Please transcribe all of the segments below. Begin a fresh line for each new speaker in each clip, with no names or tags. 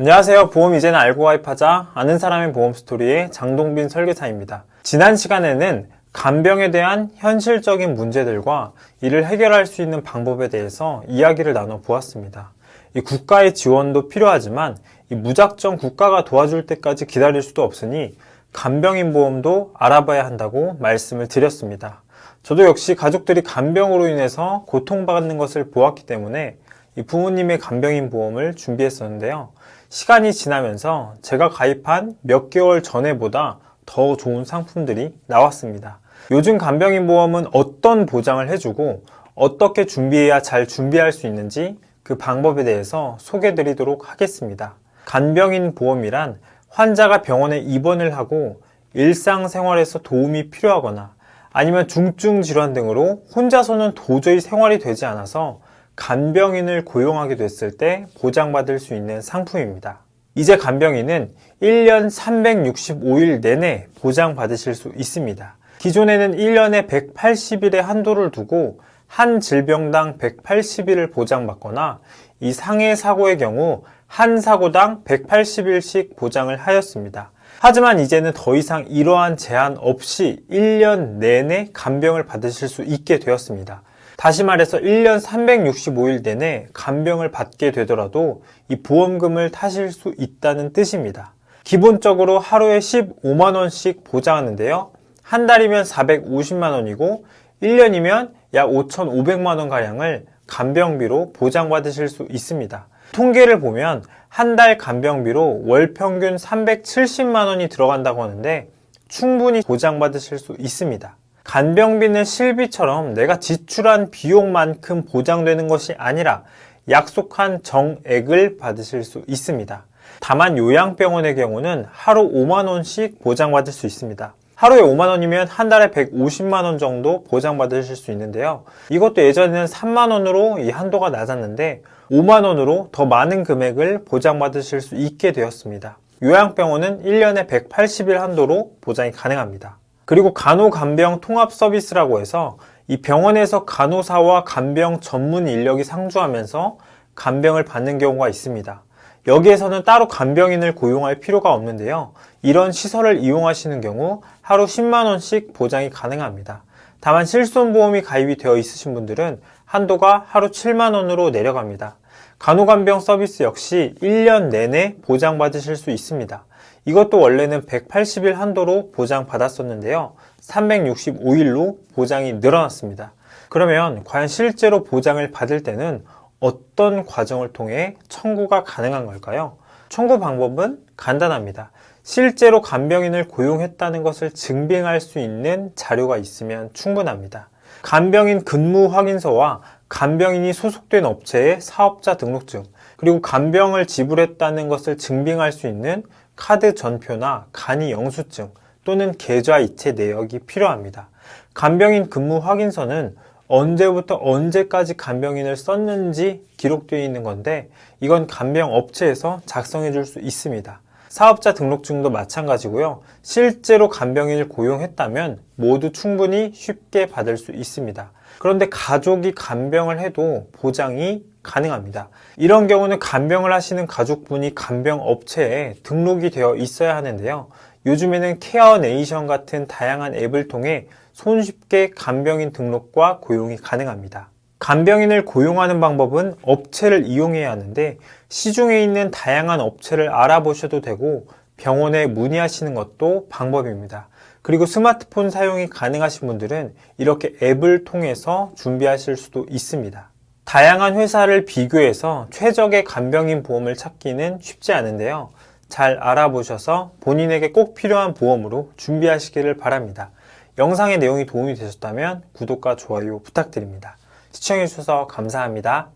안녕하세요. 보험 이제는 알고 가입하자. 아는 사람의 보험 스토리의 장동빈 설계사입니다. 지난 시간에는 간병에 대한 현실적인 문제들과 이를 해결할 수 있는 방법에 대해서 이야기를 나눠 보았습니다. 이 국가의 지원도 필요하지만 이 무작정 국가가 도와줄 때까지 기다릴 수도 없으니 간병인 보험도 알아봐야 한다고 말씀을 드렸습니다. 저도 역시 가족들이 간병으로 인해서 고통받는 것을 보았기 때문에 이 부모님의 간병인 보험을 준비했었는데요. 시간이 지나면서 제가 가입한 몇 개월 전에보다 더 좋은 상품들이 나왔습니다. 요즘 간병인 보험은 어떤 보장을 해주고 어떻게 준비해야 잘 준비할 수 있는지 그 방법에 대해서 소개해 드리도록 하겠습니다. 간병인 보험이란 환자가 병원에 입원을 하고 일상생활에서 도움이 필요하거나 아니면 중증 질환 등으로 혼자서는 도저히 생활이 되지 않아서 간병인을 고용하게 됐을 때 보장받을 수 있는 상품입니다. 이제 간병인은 1년 365일 내내 보장받으실 수 있습니다. 기존에는 1년에 180일의 한도를 두고 한 질병당 180일을 보장받거나 이 상해 사고의 경우 한 사고당 180일씩 보장을 하였습니다. 하지만 이제는 더 이상 이러한 제한 없이 1년 내내 간병을 받으실 수 있게 되었습니다. 다시 말해서 1년 365일 내내 간병을 받게 되더라도 이 보험금을 타실 수 있다는 뜻입니다. 기본적으로 하루에 15만원씩 보장하는데요. 한 달이면 450만원이고 1년이면 약 5,500만원가량을 간병비로 보장받으실 수 있습니다. 통계를 보면 한 달 간병비로 월 평균 370만원이 들어간다고 하는데 충분히 보장받으실 수 있습니다. 간병비는 실비처럼 내가 지출한 비용만큼 보장되는 것이 아니라 약속한 정액을 받으실 수 있습니다. 다만 요양병원의 경우는 하루 5만원씩 보장받을 수 있습니다. 하루에 5만원이면 한 달에 150만원 정도 보장받으실 수 있는데요. 이것도 예전에는 3만원으로 이 한도가 낮았는데 5만원으로 더 많은 금액을 보장받으실 수 있게 되었습니다. 요양병원은 1년에 180일 한도로 보장이 가능합니다. 그리고 간호간병 통합 서비스라고 해서 이 병원에서 간호사와 간병 전문 인력이 상주하면서 간병을 받는 경우가 있습니다. 여기에서는 따로 간병인을 고용할 필요가 없는데요. 이런 시설을 이용하시는 경우 하루 10만원씩 보장이 가능합니다. 다만 실손보험이 가입이 되어 있으신 분들은 한도가 하루 7만원으로 내려갑니다. 간호간병 서비스 역시 1년 내내 보장받으실 수 있습니다. 이것도 원래는 180일 한도로 보장받았었는데요. 365일로 보장이 늘어났습니다. 그러면 과연 실제로 보장을 받을 때는 어떤 과정을 통해 청구가 가능한 걸까요? 청구 방법은 간단합니다. 실제로 간병인을 고용했다는 것을 증빙할 수 있는 자료가 있으면 충분합니다. 간병인 근무 확인서와 간병인이 소속된 업체의 사업자 등록증, 그리고 간병을 지불했다는 것을 증빙할 수 있는 카드 전표나 간이 영수증 또는 계좌 이체 내역이 필요합니다. 간병인 근무 확인서는 언제부터 언제까지 간병인을 썼는지 기록되어 있는 건데 이건 간병 업체에서 작성해 줄 수 있습니다. 사업자 등록증도 마찬가지고요. 실제로 간병인을 고용했다면 모두 충분히 쉽게 받을 수 있습니다. 그런데 가족이 간병을 해도 보장이 가능합니다. 이런 경우는 간병을 하시는 가족분이 간병 업체에 등록이 되어 있어야 하는데요. 요즘에는 케어네이션 같은 다양한 앱을 통해 손쉽게 간병인 등록과 고용이 가능합니다. 간병인을 고용하는 방법은 업체를 이용해야 하는데 시중에 있는 다양한 업체를 알아보셔도 되고 병원에 문의하시는 것도 방법입니다. 그리고 스마트폰 사용이 가능하신 분들은 이렇게 앱을 통해서 준비하실 수도 있습니다. 다양한 회사를 비교해서 최적의 간병인 보험을 찾기는 쉽지 않은데요. 잘 알아보셔서 본인에게 꼭 필요한 보험으로 준비하시기를 바랍니다. 영상의 내용이 도움이 되셨다면 구독과 좋아요 부탁드립니다. 시청해주셔서 감사합니다.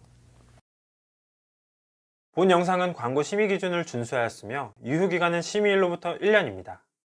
본 영상은 광고 심의 기준을 준수하였으며 유효기간은 심의일로부터 1년입니다.